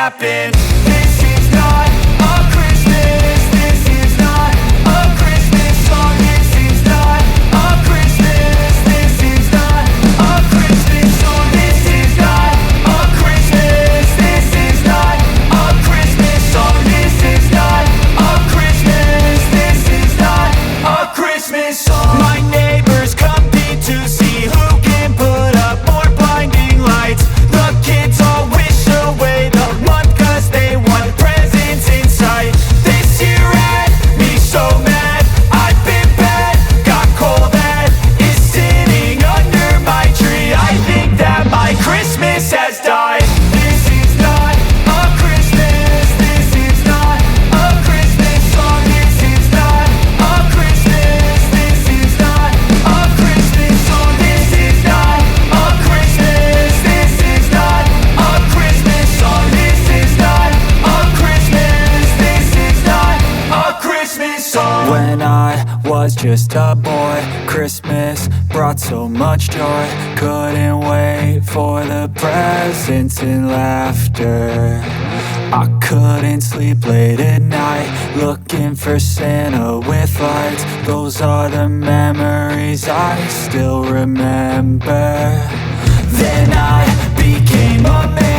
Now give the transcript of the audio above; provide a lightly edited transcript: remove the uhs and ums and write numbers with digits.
happen. This is not a Christmas. This is not a Christmas song. This is not a Christmas. This is not a Christmas song. This is not a Christmas. This is not a Christmas song. This is not a Christmas. This is not a Christmas song. My neighbors compete to see who can put up more blinding lights. The kids all wish away the month 'cause they want presents in sight. This year had me so mad, I've been bad, got coal that is sitting under my tree. I think that my Christmas has died. This is not a Christmas. This is not a Christmas song. This is not a Christmas. This is not a Christmas song. This is not a Christmas. This is not a Christmas song. This is not a Christmas. This is not a Christmas song. When I was just a boy, Christmas brought so much joy. Couldn't wait for the presents and laughter. I couldn't sleep late at night, looking for Santa with lights. Those are the memories I still remember. Then I became a man.